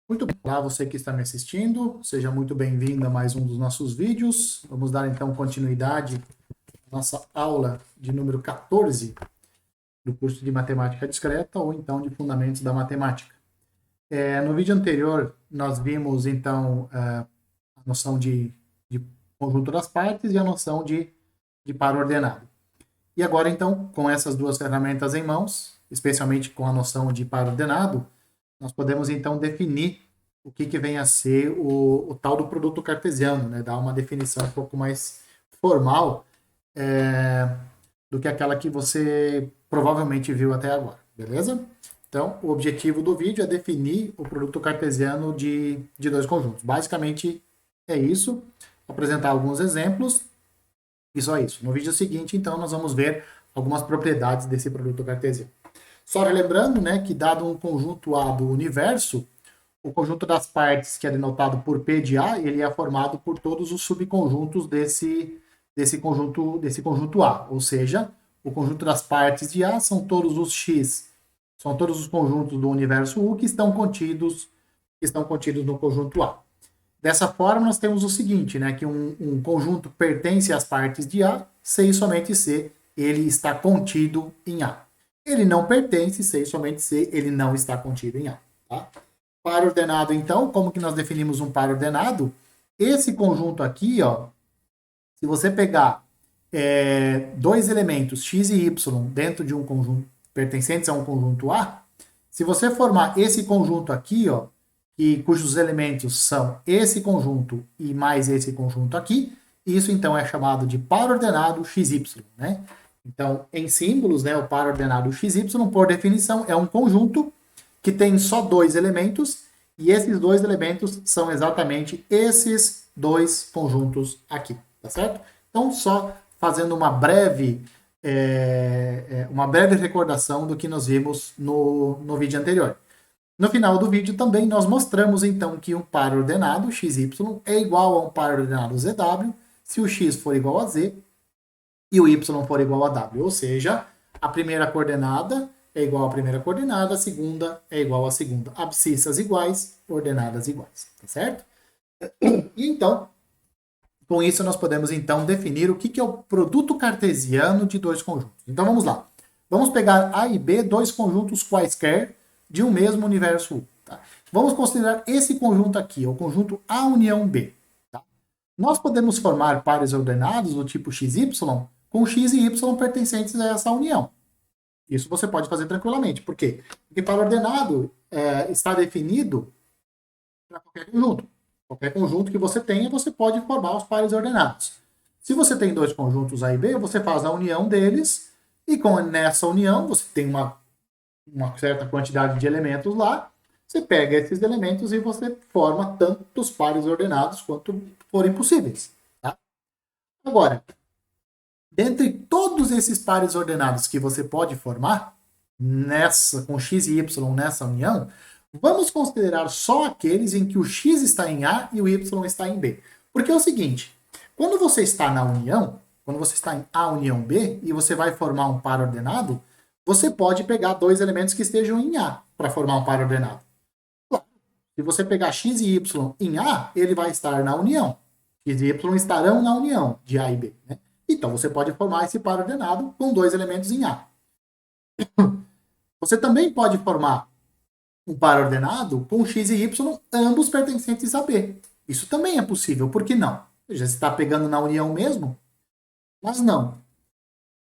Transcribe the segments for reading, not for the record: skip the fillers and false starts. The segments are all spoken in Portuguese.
Muito bem, olá você que está me assistindo, seja muito bem-vindo a mais um dos nossos vídeos. Vamos dar então continuidade à nossa aula de número 14 do curso de Matemática Discreta ou então de Fundamentos da Matemática. No vídeo anterior, nós vimos então a noção de conjunto das partes e a noção de par ordenado. E agora então, com essas duas ferramentas em mãos, especialmente com a noção de par ordenado, nós podemos então definir o que vem a ser o tal do produto cartesiano, né? Dar uma definição um pouco mais formal do que aquela que você provavelmente viu até agora, beleza? Então, o objetivo do vídeo é definir o produto cartesiano de dois conjuntos. Basicamente é isso, apresentar alguns exemplos e só isso. No vídeo seguinte, então, nós vamos ver algumas propriedades desse produto cartesiano. Só relembrando, né, que dado um conjunto A do universo, o conjunto das partes, que é denotado por P de A, ele é formado por todos os subconjuntos desse conjunto A. Ou seja, o conjunto das partes de A são todos os X, são todos os conjuntos do universo U que estão contidos no conjunto A. Dessa forma, nós temos o seguinte, né, que um conjunto pertence às partes de A, se e somente se ele está contido em A. Ele não pertence, se e somente se ele não está contido em A. Tá? Par ordenado, então, como que nós definimos um par ordenado? Esse conjunto aqui, ó, se você pegar dois elementos, x e y, dentro de um conjunto, pertencentes a um conjunto A, se você formar esse conjunto aqui, ó, cujos elementos são esse conjunto e mais esse conjunto aqui, isso então é chamado de par ordenado XY, né? Então, em símbolos, né, o par ordenado XY, por definição, é um conjunto que tem só dois elementos, e esses dois elementos são exatamente esses dois conjuntos aqui, tá certo? Então, só fazendo uma breve recordação do que nós vimos no vídeo anterior. No final do vídeo também nós mostramos então que um par ordenado, XY, é igual a um par ordenado ZW, se o X for igual a Z e o Y for igual a W. Ou seja, a primeira coordenada é igual à primeira coordenada, a segunda é igual à segunda. Abscissas iguais, ordenadas iguais, tá certo? E então, com isso nós podemos então definir o que é o produto cartesiano de dois conjuntos. Então vamos lá. Vamos pegar A e B, dois conjuntos quaisquer de um mesmo universo U. Tá? Vamos considerar esse conjunto aqui, o conjunto A união B. Tá? Nós podemos formar pares ordenados do tipo XY com X e Y pertencentes a essa união. Isso você pode fazer tranquilamente. Por quê? Porque par ordenado está definido para qualquer conjunto. Qualquer conjunto que você tenha, você pode formar os pares ordenados. Se você tem dois conjuntos A e B, você faz a união deles, e nessa união você tem uma certa quantidade de elementos lá, você pega esses elementos e você forma tantos pares ordenados quanto forem possíveis. Tá? Agora, dentre todos esses pares ordenados que você pode formar, com x e y nessa união, vamos considerar só aqueles em que o x está em A e o y está em B. Porque é o seguinte, quando você está na união, quando você está em A união B, e você vai formar um par ordenado, você pode pegar dois elementos que estejam em A para formar um par ordenado. Se você pegar x e y em A, ele vai estar na união. X e y estarão na união de A e B. Né? Então, você pode formar esse par ordenado com dois elementos em A. Você também pode formar um par ordenado com x e y, ambos pertencentes a B. Isso também é possível, por que não? Já está pegando na união mesmo? Mas não.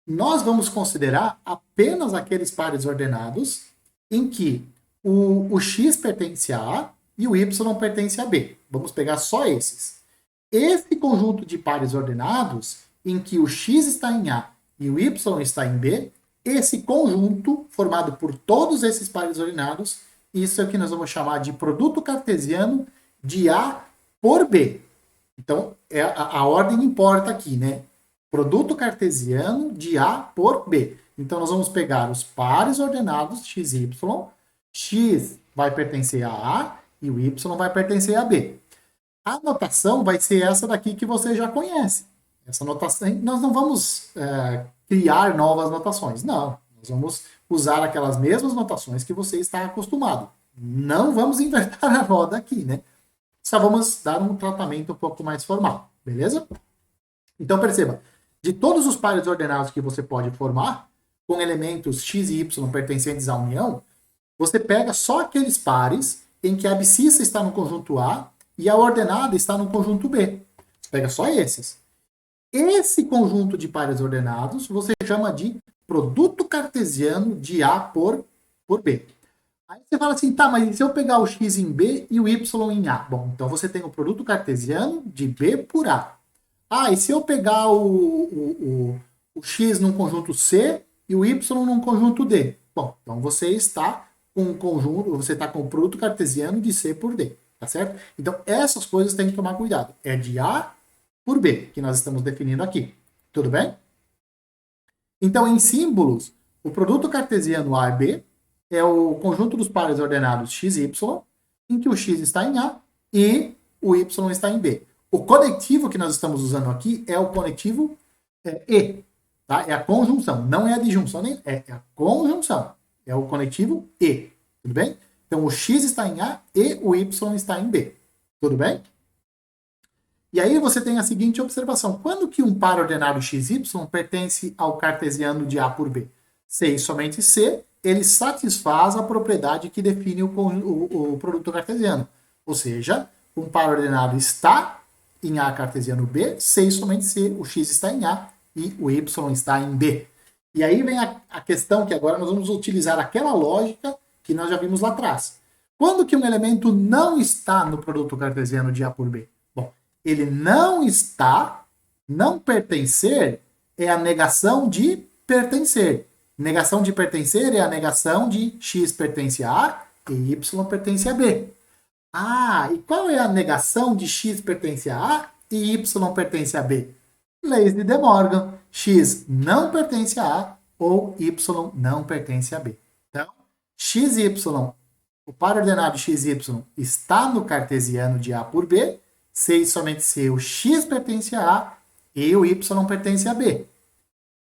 Nós vamos considerar apenas aqueles pares ordenados em que o x pertence a A e o y pertence a B. Vamos pegar só esses. Esse conjunto de pares ordenados em que o x está em A e o y está em B, esse conjunto, formado por todos esses pares ordenados, isso é o que nós vamos chamar de produto cartesiano de A por B. Então, a ordem importa aqui, né? Produto cartesiano de A por B. Então, nós vamos pegar os pares ordenados x e y. X vai pertencer a A e o y vai pertencer a B. A notação vai ser essa daqui que você já conhece. Essa notação, nós não vamos criar novas notações. Não, nós vamos usar aquelas mesmas notações que você está acostumado. Não vamos inverter a roda aqui, né? Só vamos dar um tratamento um pouco mais formal, beleza? Então perceba, de todos os pares ordenados que você pode formar, com elementos x e y pertencentes à união, você pega só aqueles pares em que a abscissa está no conjunto A e a ordenada está no conjunto B. Você pega só esses. Esse conjunto de pares ordenados você chama de produto cartesiano de A por B. Aí você fala assim, tá, mas e se eu pegar o x em B e o y em A? Bom, então você tem o produto cartesiano de B por A. Ah, e se eu pegar o x num conjunto C e o y num conjunto D? Bom, então você está com um conjunto, você está com o produto cartesiano de C por D, tá certo? Então essas coisas tem que tomar cuidado. É de A por B que nós estamos definindo aqui. Tudo bem? Então, em símbolos, o produto cartesiano A e B é o conjunto dos pares ordenados x e y, em que o x está em A e o y está em B. O conectivo que nós estamos usando aqui é o conectivo E, tá? É a conjunção, não é a disjunção, é a conjunção. É o conectivo E, tudo bem? Então, o x está em A e o y está em B, tudo bem? E aí você tem a seguinte observação. Quando que um par ordenado XY pertence ao cartesiano de A por B? C e somente C, ele satisfaz a propriedade que define o produto cartesiano. Ou seja, um par ordenado está em A cartesiano B, C e somente C, o X está em A e o Y está em B. E aí vem a questão que agora nós vamos utilizar aquela lógica que nós já vimos lá atrás. Quando que um elemento não está no produto cartesiano de A por B? Ele não está, não pertencer é a negação de pertencer. Negação de pertencer é a negação de x pertence a A e y pertence a B. Ah, e qual é a negação de x pertence a A e y pertence a B? Leis de De Morgan. X não pertence a A ou y não pertence a B. Então, x e y, o par ordenado x e y está no cartesiano de A por B, C e somente C, o x pertence a A e o y pertence a B.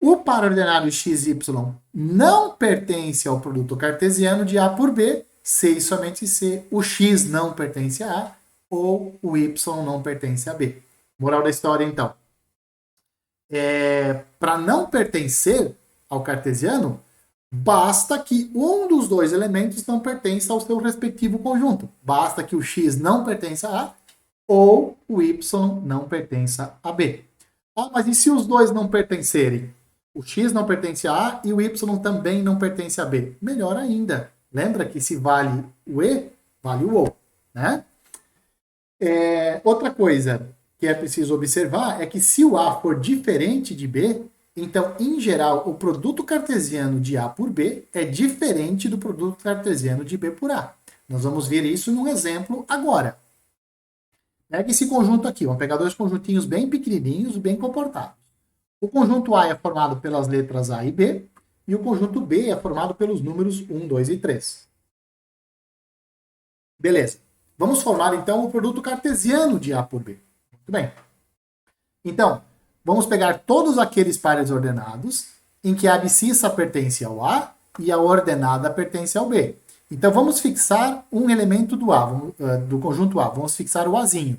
O par ordenado x e y não pertence ao produto cartesiano de A por B, C e somente C, o x não pertence a A ou o y não pertence a B. Moral da história, então. Para não pertencer ao cartesiano, basta que um dos dois elementos não pertença ao seu respectivo conjunto. Basta que o x não pertença a A ou o y não pertença a B. Ah, mas e se os dois não pertencerem? O x não pertence a A e o y também não pertence a B. Melhor ainda. Lembra que se vale o E, vale o OU, né? Outra coisa que é preciso observar é que se o A for diferente de B, então, em geral, o produto cartesiano de A por B é diferente do produto cartesiano de B por A. Nós vamos ver isso num exemplo agora. Pega esse conjunto aqui, vamos pegar dois conjuntinhos bem pequenininhos, bem comportados. O conjunto A é formado pelas letras A e B, e o conjunto B é formado pelos números 1, 2 e 3. Beleza. Vamos formar, então, o produto cartesiano de A por B. Muito bem. Então, vamos pegar todos aqueles pares ordenados em que a abscissa pertence ao A e a ordenada pertence ao B. Então, vamos fixar um elemento do conjunto A. Vamos fixar o Azinho.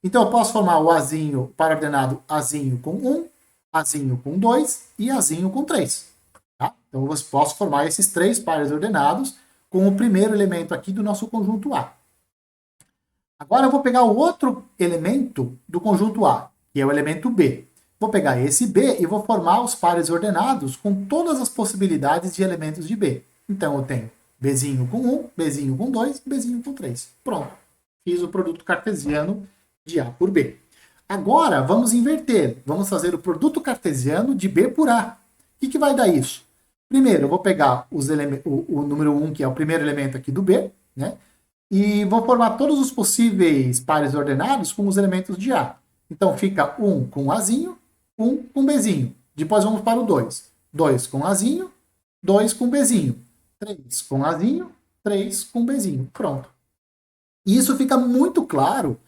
Então, eu posso formar o Azinho, par ordenado Azinho com 1, Azinho com 2 e Azinho com 3. Tá? Então, eu posso formar esses três pares ordenados com o primeiro elemento aqui do nosso conjunto A. Agora, eu vou pegar o outro elemento do conjunto A, que é o elemento B. Vou pegar esse B e vou formar os pares ordenados com todas as possibilidades de elementos de B. Então, eu tenho Bzinho com 1, Bzinho com 2, Bzinho com 3. Pronto. Fiz o produto cartesiano de A por B. Agora, vamos inverter. Vamos fazer o produto cartesiano de B por A. O que vai dar isso? Primeiro, eu vou pegar o número 1, que é o primeiro elemento aqui do B, né? E vou formar todos os possíveis pares ordenados com os elementos de A. Então, fica 1 com Azinho, 1 com Bzinho. Depois vamos para o 2. 2 com Azinho, 2 com Bzinho. 3 com Azinho, 3 com Bzinho. Pronto. E isso fica muito claro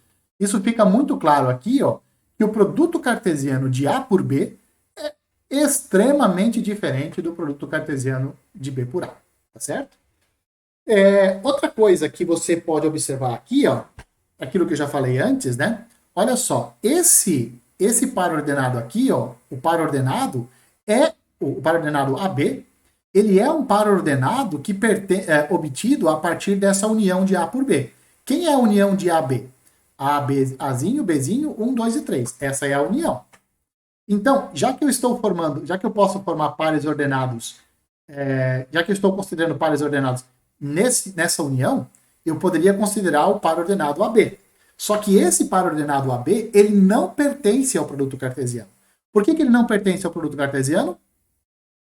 aqui, ó, que o produto cartesiano de A por B é extremamente diferente do produto cartesiano de B por A. Tá certo? Outra coisa que você pode observar aqui, ó, aquilo que eu já falei antes, né? Olha só, esse par ordenado aqui, ó, o par ordenado é o par ordenado AB, ele é um par ordenado que obtido a partir dessa união de A por B. Quem é a união de AB? A, B, Azinho, Bzinho, 1, 2 e 3. Essa é a união. Então, já que eu posso formar pares ordenados, já que eu estou considerando pares ordenados nessa união, eu poderia considerar o par ordenado AB. Só que esse par ordenado AB, ele não pertence ao produto cartesiano. Por que ele não pertence ao produto cartesiano?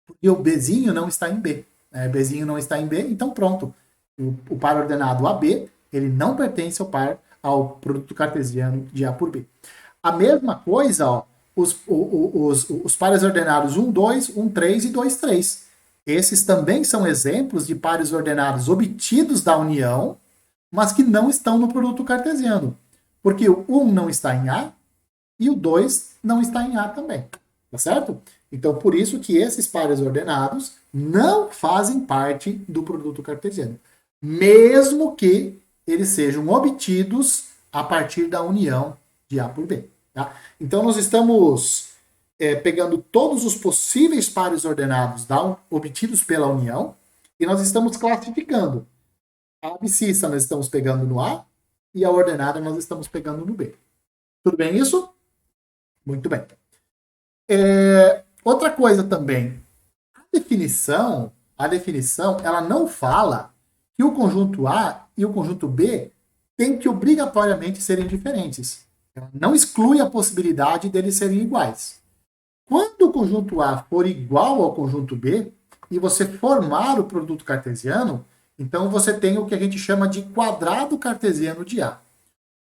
Porque o Bzinho não está em B. Bzinho não está em B, então pronto. O par ordenado AB, ele não pertence ao produto cartesiano de A por B. A mesma coisa, ó, os pares ordenados 1, 2, 1, 3 e 2, 3. Esses também são exemplos de pares ordenados obtidos da união, mas que não estão no produto cartesiano. Porque o 1 não está em A e o 2 não está em A também. Tá certo? Então, por isso que esses pares ordenados não fazem parte do produto cartesiano. Mesmo que eles sejam obtidos a partir da união de A por B. Tá? Então, nós estamos pegando todos os possíveis pares ordenados obtidos pela união e nós estamos classificando. A abscissa nós estamos pegando no A e a ordenada nós estamos pegando no B. Tudo bem isso? Muito bem. Outra coisa também, a definição, ela não fala que o conjunto A e o conjunto B têm que obrigatoriamente serem diferentes. Ela não exclui a possibilidade deles serem iguais. Quando o conjunto A for igual ao conjunto B e você formar o produto cartesiano, então você tem o que a gente chama de quadrado cartesiano de A.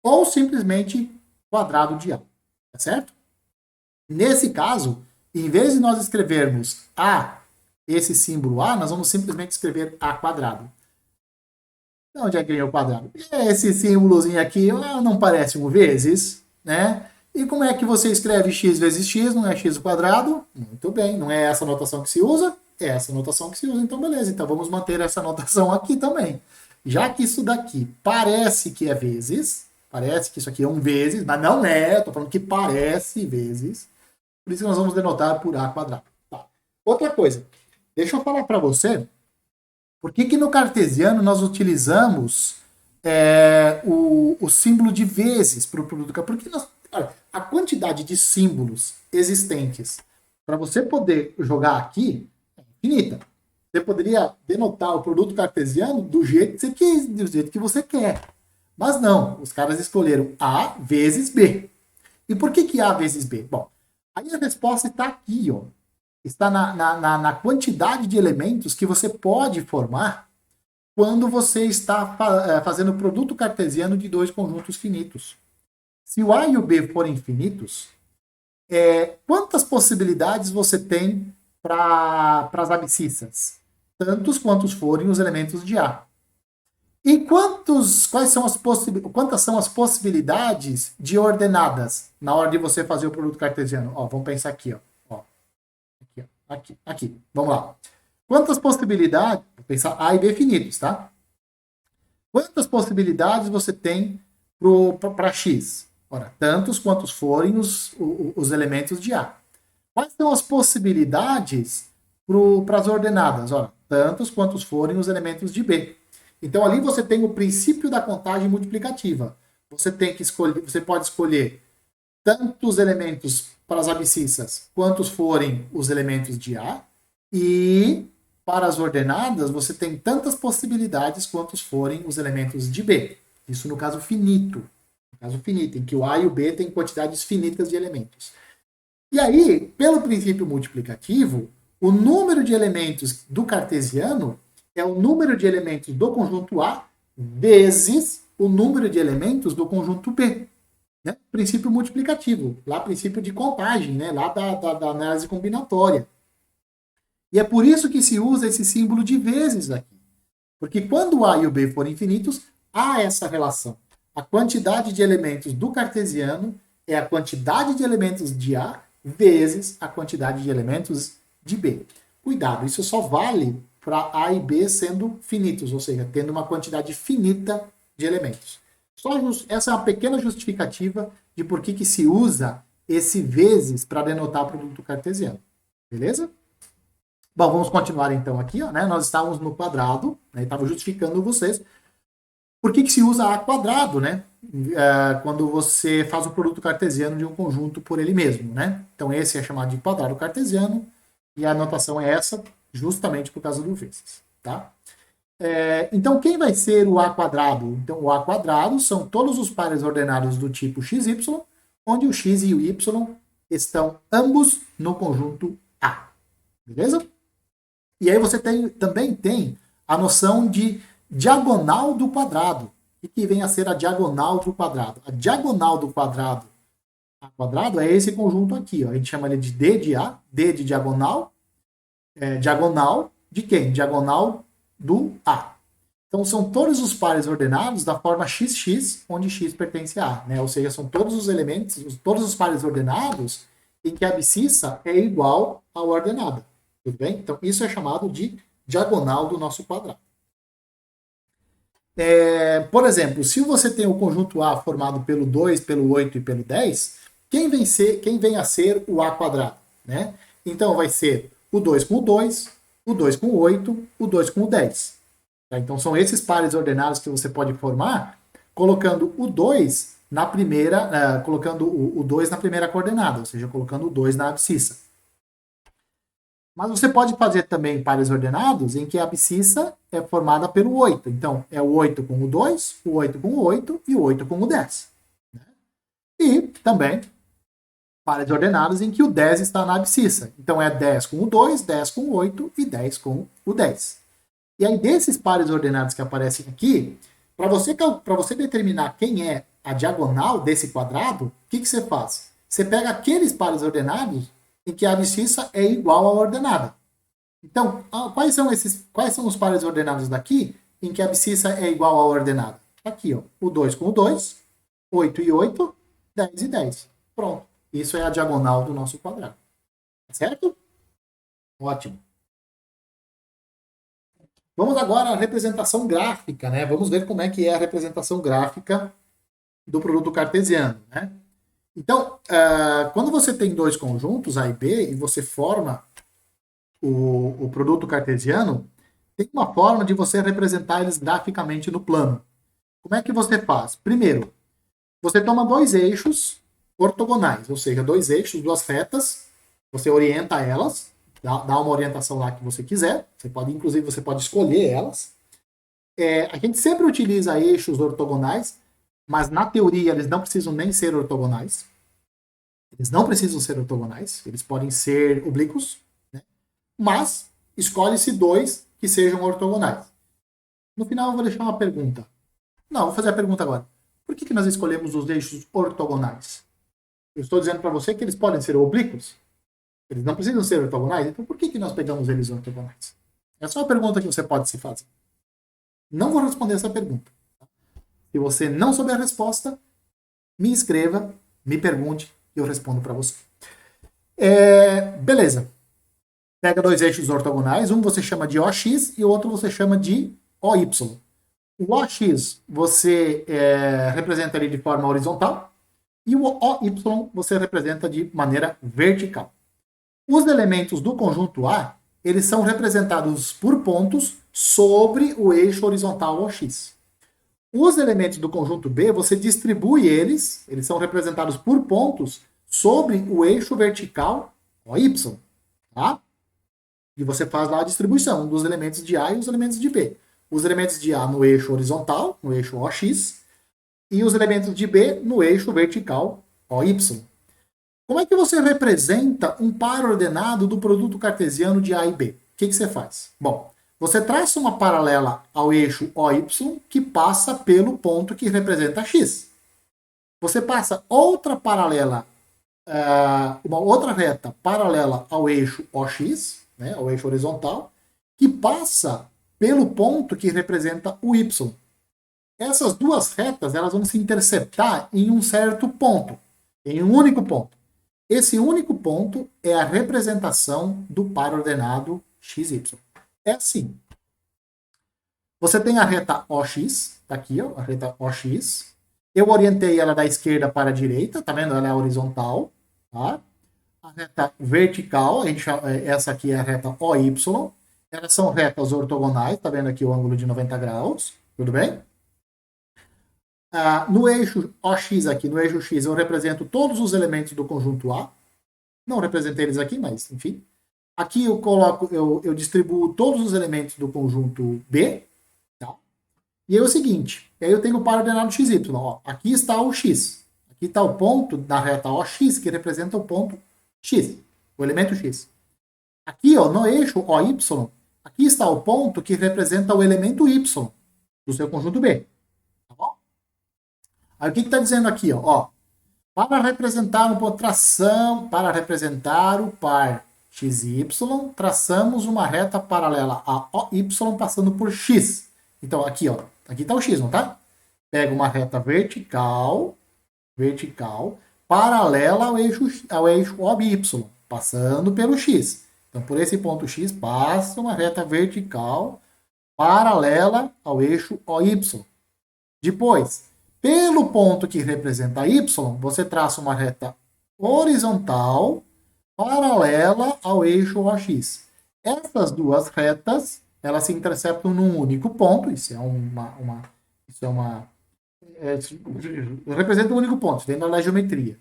Ou simplesmente quadrado de A. Tá certo? Nesse caso, em vez de nós escrevermos A, esse símbolo A, nós vamos simplesmente escrever A quadrado. De onde é que vem o quadrado? Esse símbolozinho aqui não parece um vezes, né? E como é que você escreve x vezes x, não é x ao quadrado? Muito bem, não é essa notação que se usa? É essa notação que se usa, então beleza. Então vamos manter essa notação aqui também. Já que isso daqui parece que é vezes, parece que isso aqui é um vezes, mas não é, eu tô falando que parece vezes, por isso que nós vamos denotar por a quadrado. Tá. Outra coisa, deixa eu falar para você, por que no cartesiano nós utilizamos o símbolo de vezes para o produto? Porque a quantidade de símbolos existentes para você poder jogar aqui é infinita. Você poderia denotar o produto cartesiano do jeito que você quis, do jeito que você quer. Mas não, os caras escolheram A vezes B. E por que A vezes B? Bom, aí a resposta está aqui, ó. Está na quantidade de elementos que você pode formar quando você está fazendo o produto cartesiano de dois conjuntos finitos. Se o A e o B forem infinitos, quantas possibilidades você tem para as abscissas? Tantos quantos forem os elementos de A. E quantas são as possibilidades de ordenadas na hora de você fazer o produto cartesiano? Ó, vamos pensar aqui, ó. Aqui. Vamos lá. Quantas possibilidades, vou pensar A e B finitos, tá? Quantas possibilidades você tem para X? Ora, tantos quantos forem os elementos de A. Quais são as possibilidades para as ordenadas? Ora, tantos quantos forem os elementos de B. Então ali você tem o princípio da contagem multiplicativa. Você pode escolher tantos elementos para as abscissas quantos forem os elementos de A, e para as ordenadas você tem tantas possibilidades quantos forem os elementos de B. Isso no caso finito. No caso finito, em que o A e o B têm quantidades finitas de elementos. E aí, pelo princípio multiplicativo, o número de elementos do cartesiano é o número de elementos do conjunto A vezes o número de elementos do conjunto B. Né? Princípio multiplicativo, lá princípio de contagem, né? Lá da análise combinatória. E é por isso que se usa esse símbolo de vezes aqui. Porque quando o A e o B forem infinitos, há essa relação. A quantidade de elementos do cartesiano é a quantidade de elementos de A vezes a quantidade de elementos de B. Cuidado, isso só vale para A e B sendo finitos, ou seja, tendo uma quantidade finita de elementos. Essa é uma pequena justificativa de por que se usa esse vezes para denotar produto cartesiano. Beleza? Bom, vamos continuar então aqui. Ó, né? Nós estávamos no quadrado, né? Estava justificando vocês por que se usa A quadrado, né? Quando você faz o produto cartesiano de um conjunto por ele mesmo, né? Então esse é chamado de quadrado cartesiano e a notação é essa, justamente por causa do vezes, tá? Então quem vai ser o A quadrado? Então o A quadrado são todos os pares ordenados do tipo xy, onde o x e o y estão ambos no conjunto A, beleza? E aí você também tem a noção de diagonal do quadrado. O que vem a ser a diagonal do quadrado? A diagonal do quadrado, A quadrado, é esse conjunto aqui. Ó. A gente chama ele de D de A, D de diagonal. Diagonal de quem? Diagonal do A. Então são todos os pares ordenados da forma XX, onde X pertence a A. Né? Ou seja, são todos os elementos, todos os pares ordenados em que a abscissa é igual à ordenada. Tudo bem? Então isso é chamado de diagonal do nosso quadrado. Por exemplo, se você tem o conjunto A formado pelo 2, pelo 8 e pelo 10, quem vem a ser o A quadrado? Né? Então vai ser o 2 com o 2, o 2 com o 8, o 2 com o 10. Tá? Então são esses pares ordenados que você pode formar colocando o 2 na primeira, colocando o 2 na primeira coordenada, ou seja, colocando o 2 na abscissa. Mas você pode fazer também pares ordenados em que a abscissa é formada pelo 8. Então, é o 8 com o 2, o 8 com o 8 e o 8 com o 10. Né? E também pares ordenados em que o 10 está na abscissa. Então, é 10 com o 2, 10 com o 8 e 10 com o 10. E aí, desses pares ordenados que aparecem aqui, para você determinar quem é a diagonal desse quadrado, o que você faz? Você pega aqueles pares ordenados em que a abscissa é igual à ordenada. Então, quais são os pares ordenados daqui em que a abscissa é igual à ordenada? Aqui, ó, o 2 com o 2, 8 e 8, 10 e 10. Pronto. Isso é a diagonal do nosso quadrado. Certo? Ótimo. Vamos agora à representação gráfica, né? Vamos ver como é que é a representação gráfica do produto cartesiano, né? Então, quando você tem dois conjuntos, A e B, e você forma o produto cartesiano, tem uma forma de você representar eles graficamente no plano. Como é que você faz? Primeiro, você toma dois eixos ortogonais, ou seja, dois eixos, duas retas, você orienta elas, dá uma orientação lá que você quiser, inclusive você pode escolher elas. A gente sempre utiliza eixos ortogonais, mas na teoria eles não precisam nem ser ortogonais. Eles não precisam ser ortogonais, eles podem ser oblíquos, né? Mas escolhe-se dois que sejam ortogonais. No final eu vou deixar uma pergunta. Não, vou fazer a pergunta agora. Por que nós escolhemos os eixos ortogonais? Eu estou dizendo para você que eles podem ser oblíquos. Eles não precisam ser ortogonais, então por que nós pegamos eles ortogonais? Essa é uma pergunta que você pode se fazer. Não vou responder essa pergunta. Se você não souber a resposta, me escreva, me pergunte e eu respondo para você. Beleza. Pega dois eixos ortogonais, um você chama de OX e o outro você chama de OY. O OX você representa ele de forma horizontal e o OY você representa de maneira vertical. Os elementos do conjunto A, eles são representados por pontos sobre o eixo horizontal OX. Os elementos do conjunto B, você distribui eles são representados por pontos sobre o eixo vertical OY. Tá? E você faz lá a distribuição dos elementos de A e os elementos de B. Os elementos de A no eixo horizontal, no eixo OX, e os elementos de B no eixo vertical OY. Como é que você representa um par ordenado do produto cartesiano de A e B? O que você faz? Bom, você traça uma paralela ao eixo OY que passa pelo ponto que representa X. Você passa outra paralela, uma outra reta paralela ao eixo OX, né, ao eixo horizontal, que passa pelo ponto que representa o Y. Essas duas retas elas vão se interceptar em um certo ponto, em um único ponto. Esse único ponto é a representação do par ordenado XY. é assim. Você tem a reta OX, tá aqui, ó, a reta OX. Eu orientei ela da esquerda para a direita, tá vendo? Ela é horizontal, tá? A reta vertical, essa aqui é a reta OY. Elas são retas ortogonais, tá vendo aqui o ângulo de 90 graus, tudo bem? No eixo OX aqui, no eixo X, eu represento todos os elementos do conjunto A. Não representei eles aqui, mas enfim. Aqui eu distribuo todos os elementos do conjunto B, tá? E é o seguinte, aí eu tenho o par ordenado XY, ó. Aqui está o X. Aqui está o ponto da reta OX, que representa o ponto X, o elemento X. Aqui, ó, no eixo OY, aqui está o ponto que representa o elemento Y do seu conjunto B. Tá bom? Aí o que está dizendo aqui, ó? Para representar para representar o par XY, traçamos uma reta paralela a OY passando por X. Então, aqui, ó, aqui está o X, não tá? Pega uma reta vertical, paralela ao eixo OY, passando pelo X. Então, por esse ponto X, passa uma reta vertical paralela ao eixo OY. Depois, pelo ponto que representa Y, você traça uma reta horizontal paralela ao eixo OX. Essas duas retas, elas se interceptam num único ponto. Representa um único ponto, dentro da geometria.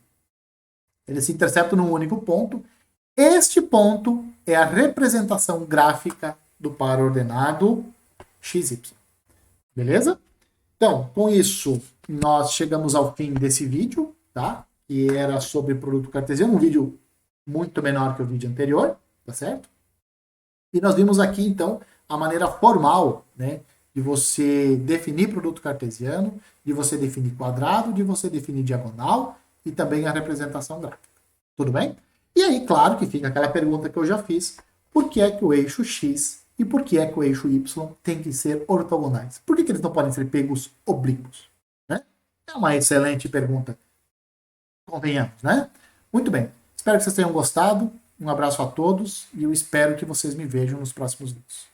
Eles se interceptam num único ponto. Este ponto é a representação gráfica do par ordenado XY. Beleza? Então, com isso, nós chegamos ao fim desse vídeo, tá? Que era sobre produto cartesiano, um vídeo muito menor que o vídeo anterior, tá certo? E nós vimos aqui, então, a maneira formal, né, de você definir produto cartesiano, de você definir quadrado, de você definir diagonal e também a representação gráfica. Tudo bem? E aí, claro que fica aquela pergunta que eu já fiz, por que é que o eixo X e por que é que o eixo Y tem que ser ortogonais? Por que eles não podem ser pegos oblíquos? Né? É uma excelente pergunta. Convenhamos, né? Muito bem. Espero que vocês tenham gostado. Um abraço a todos e eu espero que vocês me vejam nos próximos vídeos.